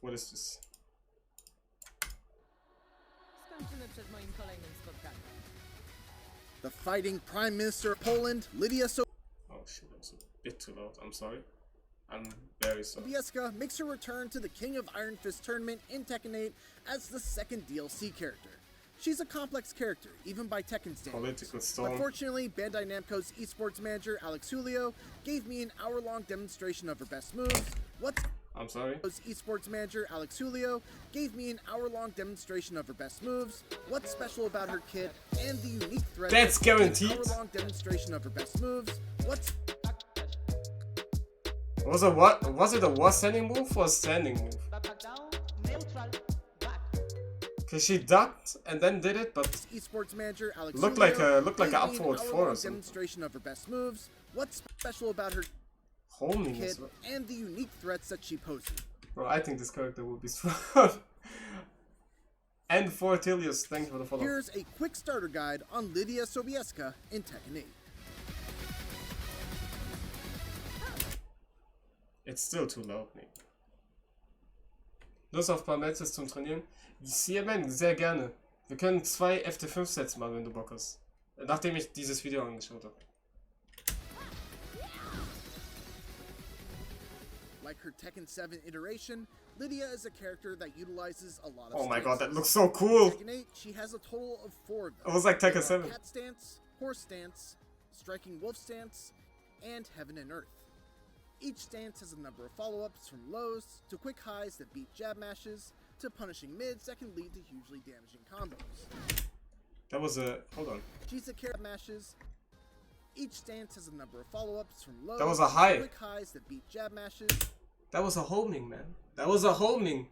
What is this? Skończymy przed moim kolejnym spotkaniem. The fighting Prime Minister of Poland, Lidia Oh shit, that was a bit too loud. I'm sorry. I'm very sorry. Sobieska makes her return to the King of Iron Fist tournament in Tekken 8 as the second DLC character. She's a complex character, even by Tekken standards. Political storm. But fortunately, Bandai Namco's esports manager, Alex Julio, gave me an hour-long demonstration of her best moves. I'm sorry? Esports manager, Alex Julio, gave me an hour-long demonstration of her best moves, what's special about her kit, and the unique threat. That's guaranteed. An hour-long demonstration of her best moves, Was it a was standing move or a standing move? Cause she ducked and then did it, but esports manager Alex looked like a up forward 4 or something. Demonstration of her best moves, what's special about her Homing kit, as well. and the unique threats that she poses. Bro, I think this character will be strong. And for Tilius, thank you for the follow. Here's a quick starter guide on Lidia Sobieska in Tekken 8. It's still too loud, nee. Lust auf ein paar Matches zum Trainieren? CMN, sehr gerne. Wir können 2 FT5-Sets machen, wenn du Bock hast. Nachdem ich dieses Video angeschaut habe. Like her Tekken 7 iteration, Lidia is a character that utilizes a lot of Oh my god, that stances. looks so cool! Tekken 8, she has a total of 4 of them. It was like Tekken There are 7. Cat stance, horse stance, striking wolf stance, and heaven and earth. Each stance has a number of follow-ups, from lows to quick highs that beat jab mashes, to punishing mids that can lead to hugely damaging combos. That was a... hold on. She's a character mashes. Each stance has a number of follow-ups, from lows That was a high. to quick highs that beat jab mashes. That was a homing, man. That was a homing.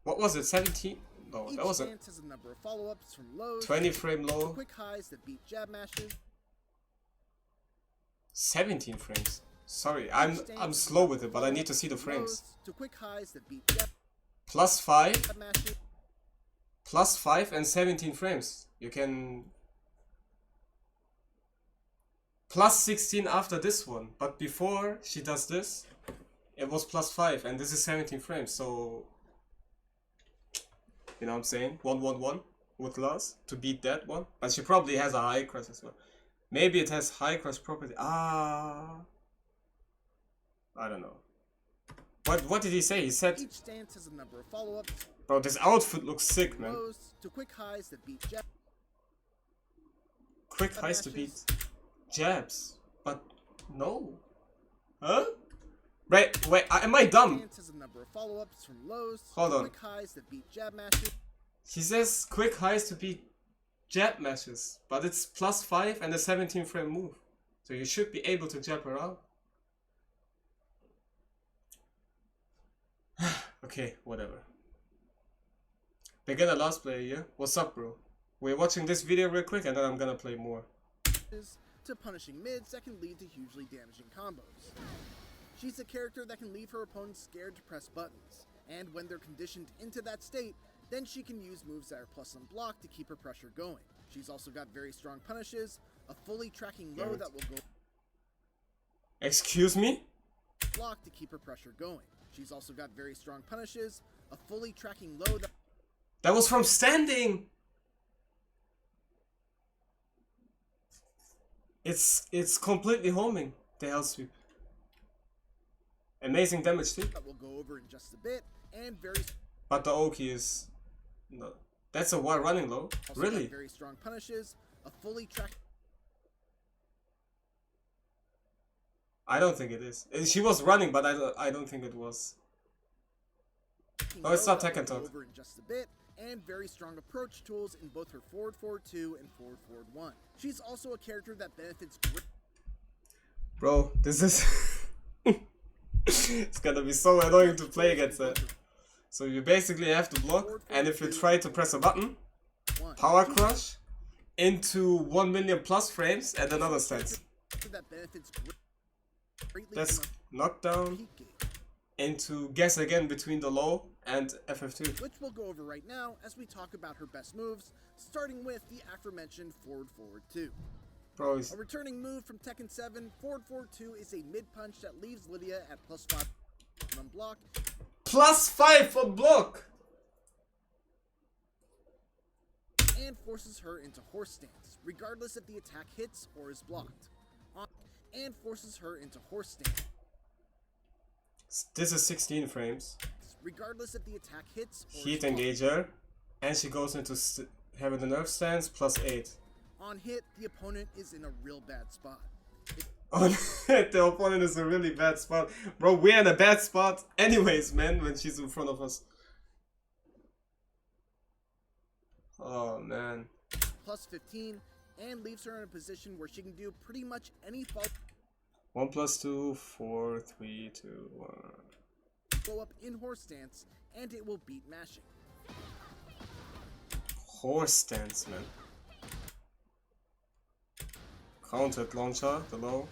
What was it, 17? No, Each that was a stance has a number of follow-ups, from lows 20 frame to low. quick highs that beat jab mashes. 17 frames. Sorry, I'm slow with it, but I need to see the frames. To quick highs that beat jab +5, mashes. +5 and 17 frames. You can +16 after this one, but before she does this, it was +5 and this is 17 frames, so you know what I'm saying? 111 with loss to beat that one, but she probably has a high crush as well. Maybe it has high crush property. I don't know. What did he say? He said, Each stance has a number of follow-ups. bro, this outfit looks sick, man. Lows to quick highs that beat jab. Quick highs to beat jabs, but no. Huh? Wait, am I dumb? Stance has a number of follow-ups, from lows Hold to on. quick highs that beat jab mashes. He says quick highs to beat jab mashes, but it's +5 and a 17 frame move. So you should be able to jab her out. Okay, whatever. Beginner last player here. What's up, bro? We're watching this video real quick and then I'm gonna play more. To punishing mids that can lead to hugely damaging combos. She's a character that can leave her opponents scared to press buttons, and when they're conditioned into that state, then she can use moves that are plus on block to keep her pressure going. She's also got very strong punishes, a fully tracking low that will go Excuse me? block to keep her pressure going. She's also got very strong punishes, a fully tracking low That was from standing! It's completely homing, the hell sweep. Amazing damage too. that we'll go over in just a bit, and very But the Oki is... no. That's a wide running low? also Really? got very strong punishes, a fully tracked I don't think it is. She was running, but I don't think it was. Oh, it's not that Tekken we'll go Talk. over in just a bit, and very strong approach tools in both her forward forward 2 and forward forward 1. She's also a character that benefits Bro, this is... it's gonna be so annoying to play against that. So you basically have to block, and if you try to press a button, power crush into 1 million plus frames and another stance. that benefits greatly That's from knockdown peak game, into guess again between the low and FF2. which we'll go over right now as we talk about her best moves, starting with the aforementioned forward forward 2. Bro, A returning move from Tekken 7, forward forward 2 is a mid punch that leaves Lidia at +5 on block +5 for block. And forces her into horse stance, regardless if the attack hits or is blocked. And forces her into horse stance. This is 16 frames. Regardless if the attack hits or Heat is blocked. engager. And she goes into having the nerf stance +8. On hit, the opponent is in a real bad spot. On hit, the opponent is a really bad spot. Bro, we're in a bad spot anyways, man, when she's in front of us. Oh, man. +15, and leaves her in a position where she can do pretty much any 1 + 2, 4, 3, 2, 1. follow-up in horse stance, and it will beat mashing. Horse stance, man. Counted launcher, the low.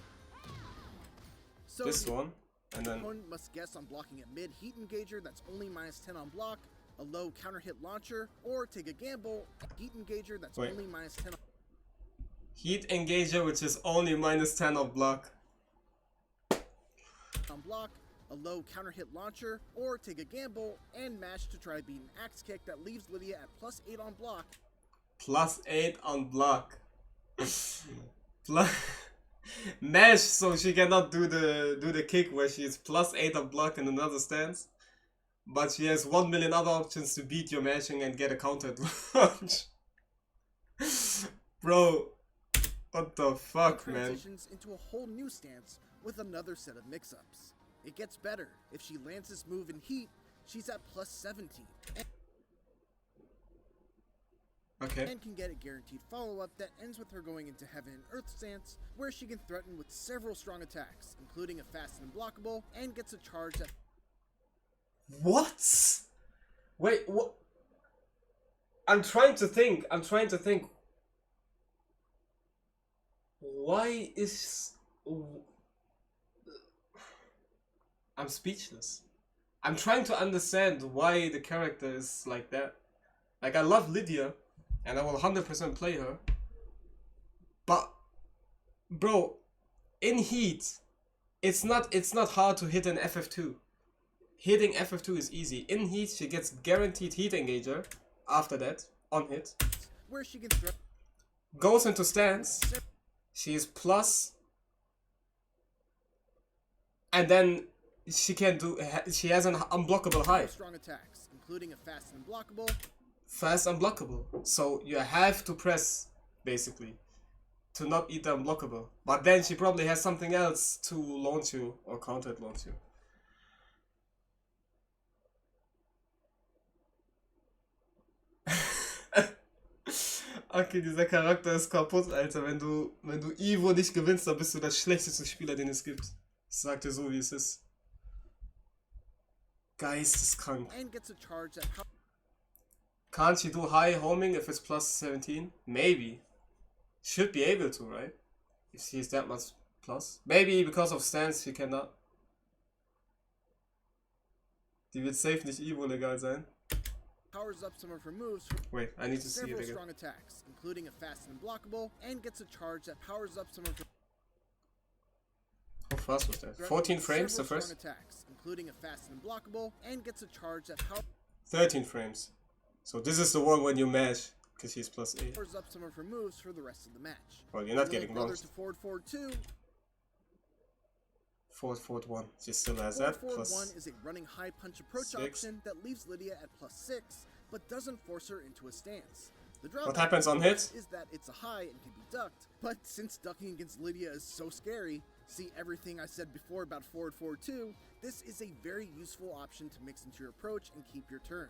So This the one. And then opponent must guess on blocking a mid heat engager that's only -10 on block, a low counter hit launcher, or take a gamble, a heat engager that's Wait. only -10 heat engager, which is only -10 on block. on block, a low counter hit launcher, or take a gamble and mash to try to beat an axe kick that leaves Lidia at +8 on block. +8 on block. Mash, so she cannot do the kick where she is +8 on block in another stance. But she has 1 million other options to beat your mashing and get a counter launch. Bro, what the fuck, man? Transitions into a whole new stance with another set of mix-ups. It gets better. If she lands this move in heat, she's at +17. Okay. And can get a guaranteed follow-up that ends with her going into Heaven and Earth stance, where she can threaten with several strong attacks, including a fast and unblockable, and gets a charge that What? Wait, what? I'm trying to think. Why is... I'm speechless. I'm trying to understand why the character is like that. Like, I love Lidia, and I will 100% play her. But, bro, in Heat, it's not hard to hit an FF2. Hitting FF2 is easy. In Heat, she gets guaranteed Heat engager after that, on hit. where she can threaten Goes into stance. She is plus. And then she can do, she has an unblockable high. strong attacks, including a fast and unblockable. Fast unblockable. So you have to press, basically, to not eat the unblockable. But then she probably has something else to launch you or counter launch you. Okay, dieser Charakter ist kaputt, Alter. Wenn du Evo nicht gewinnst, dann bist du der schlechteste Spieler, den es gibt. Ich sag dir so, wie es ist. Geisteskrank. And gets a charge that Can't she do high homing if it's +17? Maybe. Should be able to, right? If she's that much plus. Maybe because of stance she cannot. Die wird safe nicht Evo legal sein. powers up some of her moves for Wait, I need to see it several again. strong attacks, including a fast and unblockable, and gets a charge that powers up some of her How fast was that? threatening 14 with frames the several first? strong attacks, including a fast and unblockable, and gets a charge that 13 frames. So this is the one when you mash, because she's +8. powers up some of her moves for the rest of the match. Well, you're not Little getting brother launched. to forward 2. Forward 1. She still has that. Forward 1 Plus is a running high punch approach 6. option that leaves Lidia at +6, but doesn't force her into a stance. The What drawback happens on hit? is that it's a high and can be ducked, but since ducking against Lidia is so scary, see everything I said before about forward 2, this is a very useful option to mix into your approach and keep your turn.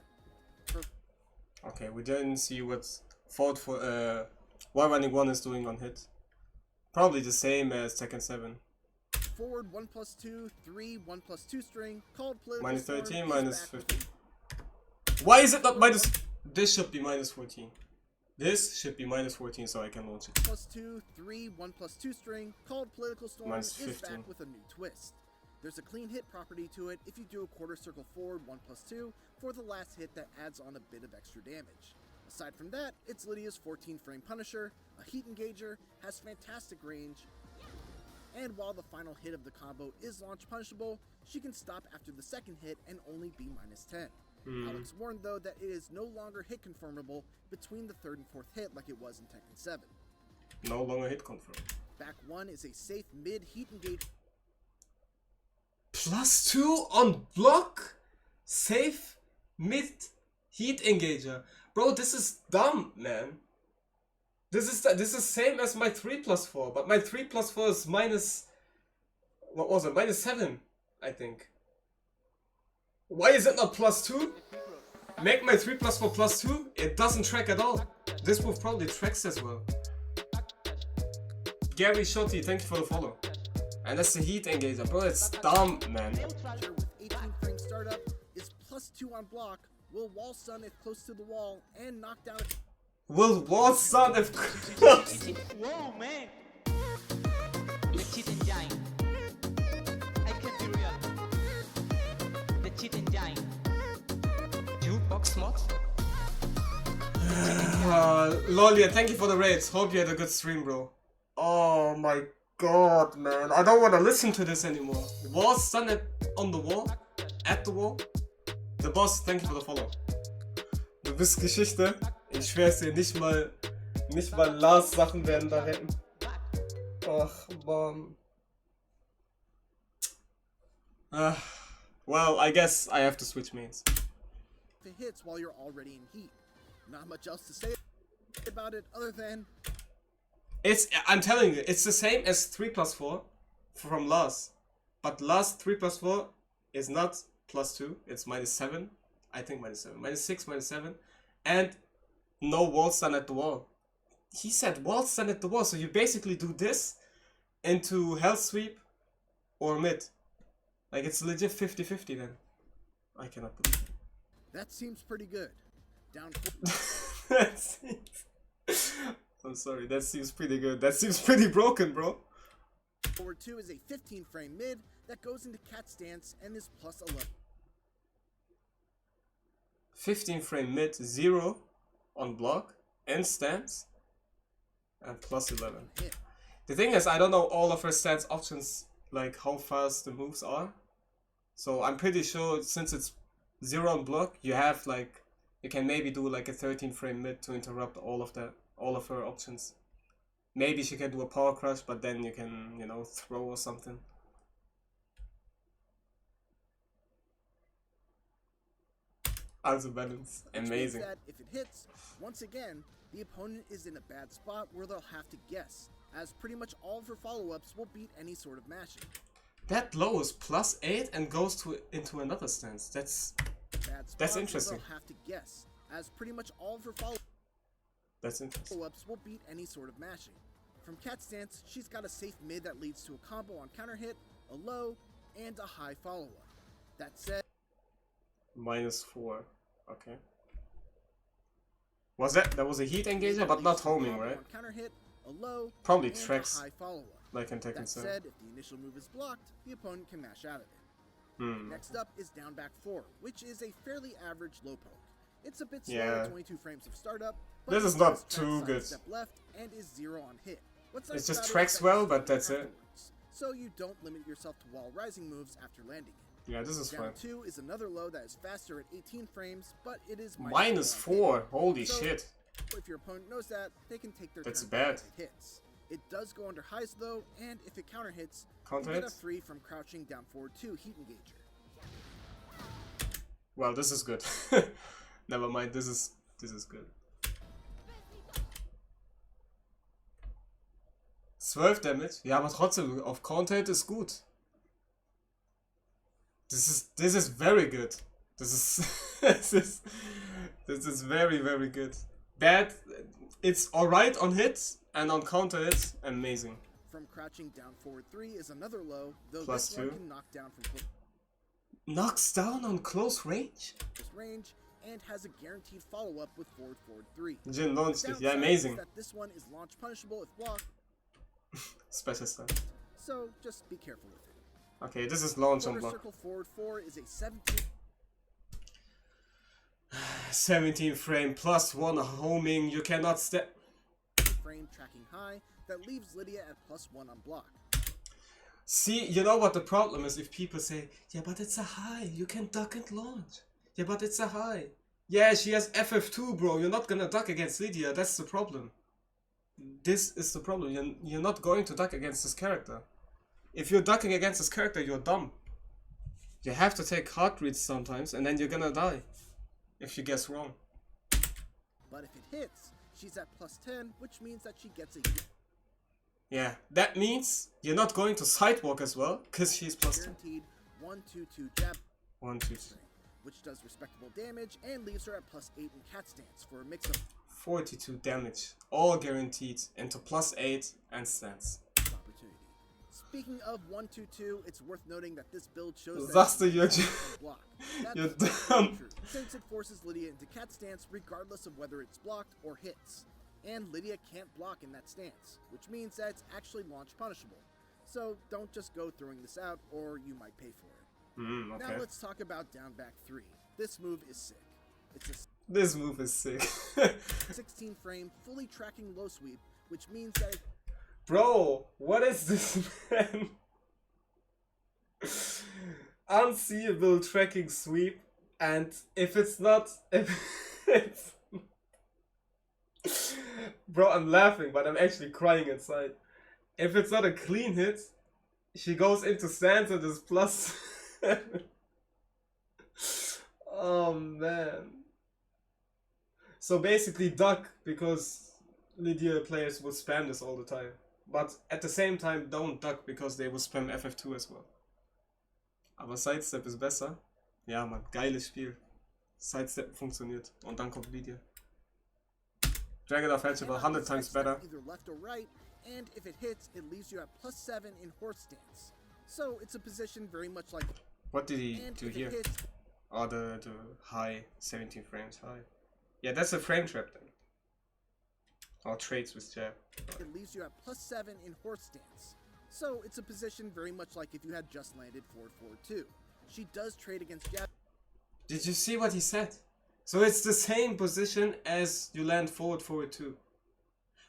Okay, we didn't see what forward for wall running 1 is doing on hit. Probably the same as Tekken 7. Forward 1+2, 3, 1+2 string, called political Minus storm, 13, is minus back with 15. Why is it not minus? This should be minus 14. This should be minus 14 so I can launch it. +2, 3, 1+2 string, called political storm, Minus is 15. back with a new twist. There's a clean hit property to it if you do a quarter circle forward 1+2 for the last hit that adds on a bit of extra damage. Aside from that, it's Lidia's 14 frame Punisher, a heat engager, has fantastic range, and while the final hit of the combo is launch punishable, she can stop after the second hit and only be -10. Alex warned though that it is no longer hit confirmable between the third and fourth hit like it was in Tekken 7. No longer hit confirm. Back 1 is a safe mid heat engage. +2 on block? Safe mid heat engager. Bro, this is dumb, man. This is same as my 3+4, but my 3+4 is minus, what was it, -7, I think. Why is it not +2? Make my 3+4 +2? It doesn't track at all. This move probably tracks as well. Gary Shotty, thank you for the follow. And that's the heat engager, bro, it's dumb, man. With 18 frame startup is +2 on block, will wall stun if close to the wall, and knock down. Will wall stun if Whoa, man! The cheat engine. I can't be real. The cheat engine. Jukebox mod. Lolia, thank you for the raids. Hope you had a good stream, bro. Oh my god, man. I don't want to listen to this anymore. Wall stun on the wall? At the wall? The boss, thank you for the follow. Du bist Geschichte. Ich schwör's dir, nicht mal Lars Sachen werden da retten. Ach, Mann. Well, I guess I have to switch mains. If it hits while you're already in heat. Not much else to say about it other than I'm telling you, it's the same as 3+4 from Lars. But Lars 3+4 is not +2, it's -7. I think -7. -6, -7. And no wall stun at the wall. He said wall stun at the wall, so you basically do this into health sweep or mid. Like, it's legit 50-50 then. I cannot believe it. that seems pretty good. Down That seems... I'm sorry, that seems pretty good. That seems pretty broken, bro. forward 2 is a 15 frame mid that goes into cat stance and is +11. 15 frame mid, 0 on block and stance, and +11. Hit. The thing is, I don't know all of her stance options, like how fast the moves are. So I'm pretty sure since it's 0 on block, you have like, you can maybe do like a 13 frame mid to interrupt all of her options. Maybe she can do a power crush, but then you can, you know, throw or something. Also balance, Which means amazing. that if it hits, once again, the opponent is in a bad spot where they'll have to guess, as pretty much all of her follow-ups will beat any sort of mashing. That low is +8 and goes into another stance. That's interesting. They'll have to guess, as pretty much all of her That's interesting. follow-ups will beat any sort of mashing. From cat stance, she's got a safe mid that leads to a combo on counter hit, a low, and a high follow-up. That said, -4. Okay. That was a heat engager, but not homing, right? on counter hit, a low, Probably and tracks a high follow-up. like in Tekken That 7. said, if the initial move is blocked, the opponent can mash out of it. Next up is down back 4, which is a fairly average low poke. It's a bit slow at 22 frames of startup, but This is it not has too side good. step left and is 0 on hit. What's It nice just about tracks is that well, you but can that's it. afterwards, so you don't limit yourself to wall rising moves after landing it. Yeah, this is Down fine. 2 is another low that is faster at 18 frames, but it is -4. Holy So, shit. If your opponent knows that, they can take their That's turn bad. as it hits. It does go under highs though, and if it counter hits, Counter you get a hits? free from crouching down forward 2 heat engager. Well, this is good. Never mind, this is good. 12 Damage? Ja, aber trotzdem, auf Counter Hit ist gut. This is very good. This is very, very good. Bad, it's alright on hits, and on counter hits, amazing. From crouching down forward 3 is another low, though Plus this one 2. can knock down from close Knocks down on close range? range and has a guaranteed follow-up with forward 3. Jin launched it, Downside yeah, amazing. is that this one is launch punishable if blocked, Special stun. so just be careful with it. Okay, this is launch on Quarter block. circle forward 4 is a 17 frame plus 1 homing, you cannot step. frame tracking high that leaves Lidia at +1 on block. See, you know what the problem is if people say, yeah, but it's a high, you can duck and launch. Yeah, but it's a high. Yeah, she has FF2, bro. You're not gonna duck against Lidia. That's the problem. This is the problem. You're not going to duck against this character. If you're ducking against this character, you're dumb. You have to take hard reads sometimes, and then you're gonna die. If you guess wrong. But if it hits, she's at +10, which means that she gets a Yeah, that means you're not going to sidewalk as well, because she's +10. guaranteed 1/2/2 jab, 1, 2, 3. which does respectable damage and leaves her at +8 in cat stance for a mix of 42 damage, all guaranteed into +8 and stance. opportunity. Speaking of 1/2/2, it's worth noting that this build shows that Zaster, you're block. you're That's dumb. true, since it forces Lidia into cat stance regardless of whether it's blocked or hits. And Lidia can't block in that stance, which means that it's actually launch punishable. So don't just go throwing this out or you might pay for it. Okay. Now let's talk about down back 3. This move is sick. It's This move is sick. a 16 frame, fully tracking low sweep, which means that Bro, what is this, man? Unseeable tracking sweep, and if it's not, if it's bro, I'm laughing, but I'm actually crying inside. If it's not a clean hit, she goes into stance and is plus. Oh man. So basically duck, because Lidia players will spam this all the time. But at the same time don't duck, because they will spam FF2 as well. Aber Sidestep ist besser. Ja man, geiles Spiel. Sidestep funktioniert. Und dann kommt Lidia. Dragon Offensive 100 times better. either left or right, and if it hits, it leaves you at +7 in horse stance. So it's a position very much like. What did he And do if here? it hits, Oh, the high 17 frames high. Yeah, that's a frame trap then. Or trades with jab. it leaves you at +7 in horse stance. So it's a position very much like if you had just landed forward 4-2. She does trade against jab. Did you see what he said? So it's the same position as you land forward 2.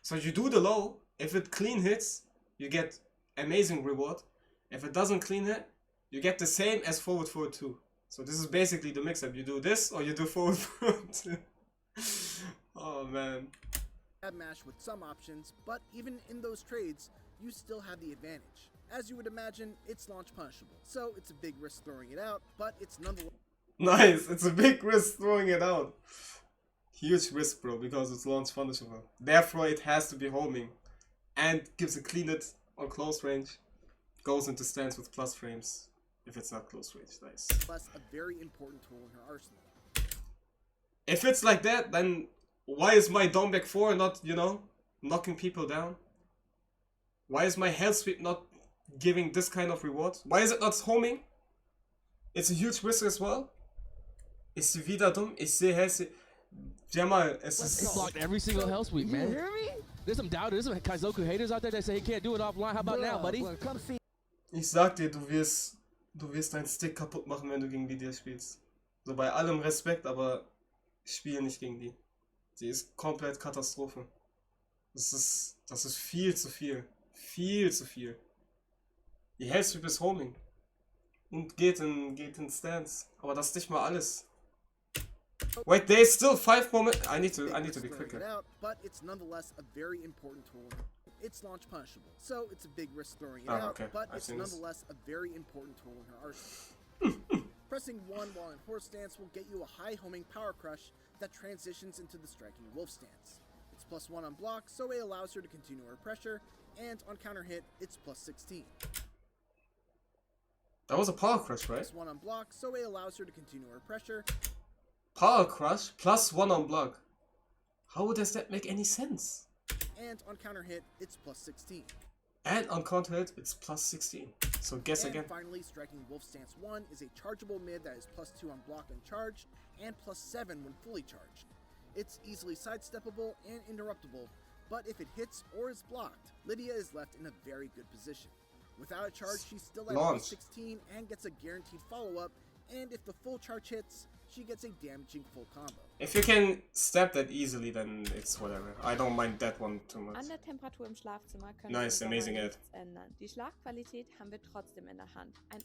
So you do the low. If it clean hits, you get amazing reward. If it doesn't clean hit, you get the same as forward 2. So this is basically the mix-up. You do this or you do forward 2. Oh man. Mash with some options, but even in those trades, you still have the advantage. As you would imagine, it's launch punishable, so it's a big risk throwing it out, but it's nonetheless Nice. It's a big risk throwing it out. Huge risk, bro, because it's launch punishable. Therefore, it has to be homing. And gives a clean hit on close range. Goes into stance with plus frames. If it's not close range, nice. a very important tool in her arsenal. If it's like that, then why is my down back 4 not, you know, knocking people down? Why is my health sweep not giving this kind of reward? Why is it not homing? It's a huge risk as well. Ist sie wieder dumm? Ich sehe Hesse. Jamal, es He ist. blocked every single hell sweep, man. You hear me? There's some doubters, some Kaizoku haters out there that say he can't do it offline. How about now, buddy? Ich sag dir, du wirst deinen Stick kaputt machen, wenn du gegen Lidia spielst. So bei allem Respekt, aber ich spiele nicht gegen die. Die ist komplett Katastrophe. Das ist viel zu viel. Viel zu viel. Die Hellsweep ist homing. Und geht in Stance. Aber das ist nicht mal alles. Wait, there's still 5 more minutes. I need to be quicker. But it's nonetheless a very important tool. It's launch punishable, so it's a big risk throwing it Oh, out, okay. but I've it's seen this. nonetheless a very important tool in her arsenal. Pressing 1 while in horse stance will get you a high homing power crush that transitions into the striking wolf stance. It's +1 on block, so it allows her to continue her pressure, and on counter hit, it's +16. That was a power crush, right? +1 on block, so it allows her to continue her pressure. Power crush plus 1 on block. How does that make any sense? And on counter hit, it's +16. And on counter hit, it's plus 16. So guess And again. finally, striking Wolf Stance 1 is a chargeable mid that is +2 on block and charge, and +7 when fully charged. It's easily sidesteppable and interruptible, but if it hits or is blocked, Lidia is left in a very good position. Without a charge, she's still at Launch. +16 and gets a guaranteed follow-up, and if the full charge hits, she gets a damaging full combo. If you can stab that easily, then it's whatever. I don't mind that one too much. An der Temperatur im Schlafzimmer können Nice, wir amazing dabei ad. nichts ändern. Die Schlagqualität haben wir trotzdem in der Hand. Ein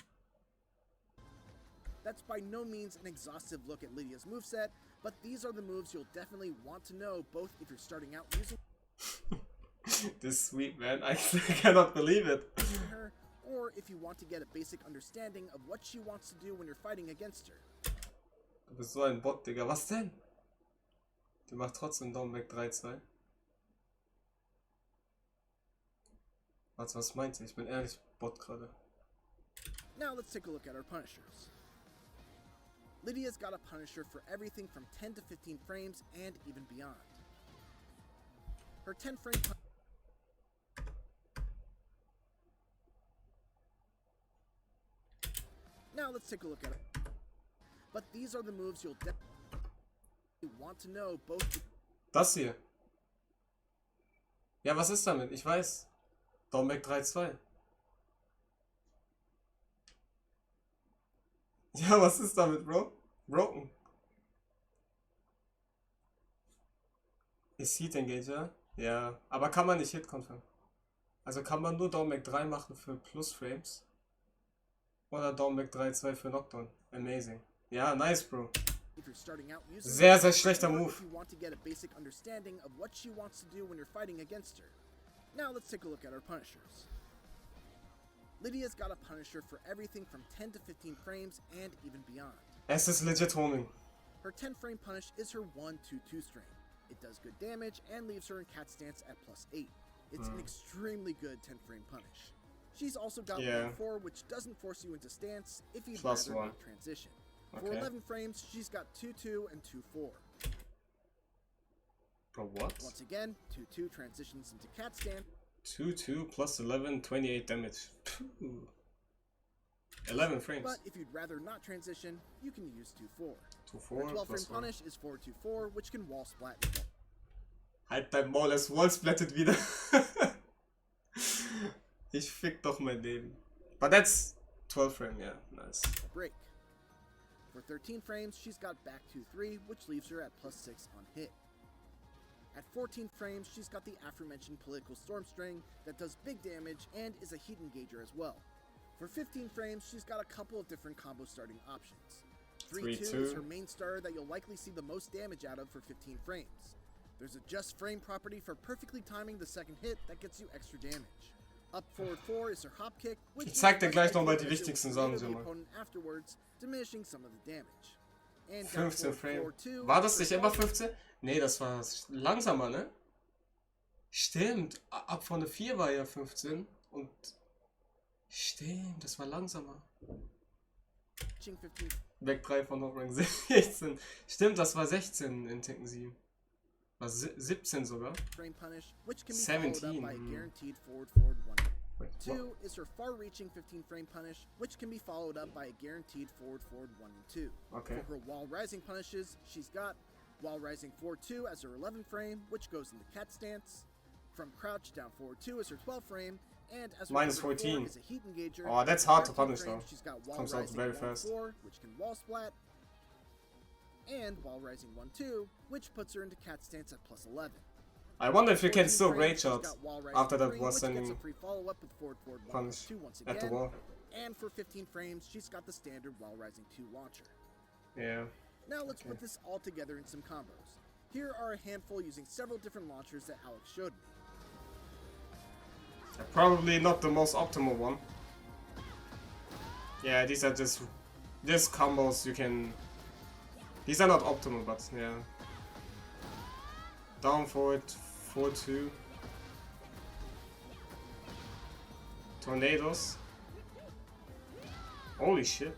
That's by no means an exhaustive look at Lydia's moveset, but these are the moves you'll definitely want to know both if you're starting out using This sweet man, I cannot believe it. her, or if you want to get a basic understanding of what she wants to do when you're fighting against her. Du bist so ein Bot, Digga. Was denn? Die macht trotzdem Down Back 3-2. Was meint sie? Ich bin ehrlich Bot gerade. Now let's take a look at our punishers. Lydia's got a punisher for everything from 10 to 15 frames and even beyond. Her 10 frame Now let's take a look at it. But these are the moves you'll definitely want to know both. Das hier. Ja, was ist damit? Ich weiß. Down Back 3-2. Ja, was ist damit, Bro? Broken. Ist Heat Engager? Ja, aber kann man nicht Hit confirm. Also kann man nur Down Back 3 machen für Plus Frames. Oder Down Back 3-2 für Knockdown. Amazing. Ja, nice, Bro. If you're starting out using Sehr, her, sehr schlechter or Move. if you want to get a basic understanding of what she wants to do when you're fighting against her. Now let's take a look at her punishers. Lydia's got a punisher for everything from 10 to 15 frames and even beyond. Es ist legit homing. Her 10 frame punish is her 1-2-2 string. It does good damage and leaves her in cat stance at +8. It's an extremely good 10 frame punish. She's also got Yeah. 1-4, which doesn't force you into stance if you'd Plus rather one. not transition. For Okay. 11 frames, she's got 2-2 and 2-4. Bro, what? Once again, 2-2 transitions into cat stance. 2-2 plus 11, 28 damage. Phew. 11 frames. But if you'd rather not transition, you can use 2-4. 2-4 Her 12 frame plus 1. punish is 4-2-4, which can wall splat. Halt dein Maul, es wallsplattet wieder. Ich fick doch mein Leben. But that's 12 frame, yeah, nice. Break. For 13 frames, she's got back 2-3, which leaves her at +6 on hit. At 14 frames, she's got the aforementioned Political Storm string that does big damage and is a heat engager as well. For 15 frames, she's got a couple of different combo starting options. 3-2 is 3-2. her main starter that you'll likely see the most damage out of for 15 frames. There's a just frame property for perfectly timing the second hit that gets you extra damage. Up forward 4 is her hop kick, which Ich zeig dir is gleich nochmal die effective wichtigsten with Sachen, the Junge. opponent afterwards, diminishing some of the damage. And down 15 forward Frame. 4-2 War is das her nicht immer follow- 15? Nee, das war langsamer, ne? Stimmt, ab von der 4 war ja 15 und stimmt, das war langsamer. 15 Back 3 von Hoffrang 16. Stimmt, das war 16 in Tekken 7. War 17 sogar. frame punish, which can be followed up 17, by a hmm. guaranteed forward 1. Wait, 2 is her far-reaching 15 frame punish, which can be followed up by a guaranteed forward 1 and 2. Okay. For her wall rising punishes, she's got wall rising 4-2 as her 11 frame, which goes into cat stance. From crouch down forward 2 is her 12 frame, and as her Minus forward 4 14. is a heat engager. Oh, that's at hard to 13 punish, frames, though. She's got wall Comes out rising very 1-4, fast. which can wall splat, and wall rising 1-2, which puts her into cat stance at +11. I wonder if you can 14 still frames, rage she's out got wall rising after that 3, was which gets sending a free follow-up with forward 1 punish 2 once at the again. wall. And for 15 frames, she's got the standard wall rising 2 launcher. Yeah. Now let's put this all together in some combos. Here are a handful using several different launchers that Alex showed me. Probably not the most optimal one. Yeah, these are just combos you can. These are not optimal, but yeah. Down forward 4-2. Tornadoes. Holy shit.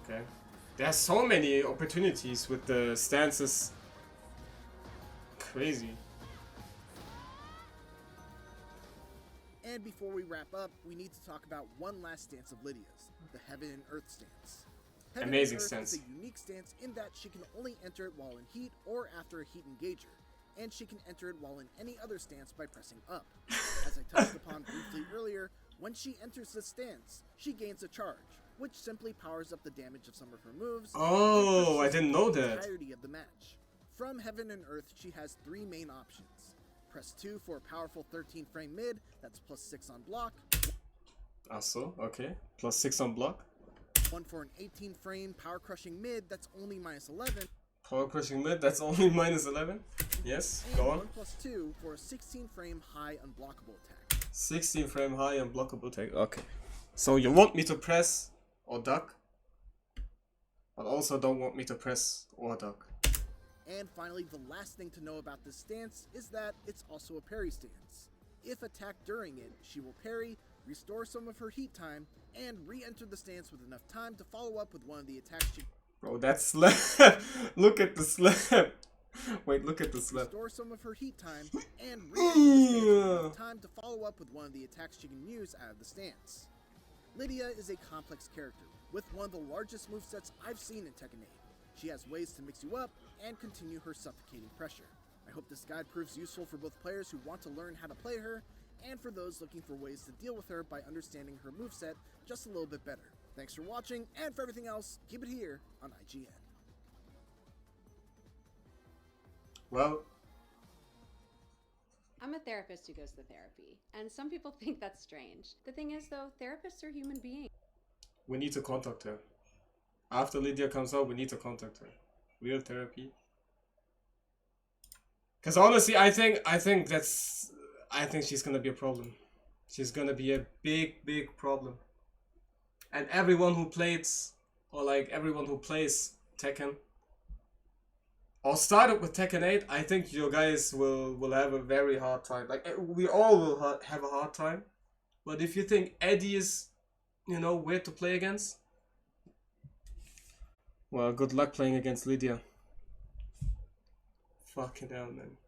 Okay. There are so many opportunities with the stances. Crazy. And before we wrap up, we need to talk about one last stance of Lydia's, the Heaven and Earth stance. Heaven Amazing and Earth stance. is a unique stance in that she can only enter it while in heat or after a heat engager, and she can enter it while in any other stance by pressing up. As I touched upon briefly earlier, When she enters the stance, she gains a charge, which simply powers up the damage of some of her moves. Oh, I didn't know the that. entirety of the match. From Heaven and Earth, she has 3 main options. Press 2 for a powerful 13 frame mid, that's plus 6 on block. Also, okay. Plus 6 on block. 1 for an 18 frame power crushing mid, that's only minus 11. Power crushing mid, that's only minus 11. Yes, And go on. 1 plus 2 for a 16 frame high unblockable attack. 16 frame high unblockable attack. Okay. So you want me to press or duck, but also don't want me to press or duck. And finally, the last thing to know about this stance is that it's also a parry stance. If attacked during it, she will parry, restore some of her heat time, and re-enter the stance with enough time to follow up with one of the attacks she... Bro, that slap. Look at the slap. Wait, look at the slap. Restore some of her heat time, and re-enter the stance with enough time to follow up with one of the attacks she can use out of the stance. Lidia is a complex character, with one of the largest movesets I've seen in Tekken 8. She has ways to mix you up and continue her suffocating pressure. I hope this guide proves useful for both players who want to learn how to play her, and for those looking for ways to deal with her by understanding her moveset just a little bit better. Thanks for watching, and for everything else, keep it here on IGN. Well, I'm a therapist who goes to therapy, and some people think that's strange. The thing is, though, therapists are human beings. we need to contact her. After Lidia comes out, we need to contact her. Real therapy. Because honestly, I think she's gonna be a problem. She's gonna be a big problem. And everyone who plays, or like everyone who plays Tekken, or started with Tekken 8, I think you guys will have a very hard time. Like, we all will have a hard time. But if you think Eddie is, you know, weird to play against, well, good luck playing against Lidia. Fucking hell, man.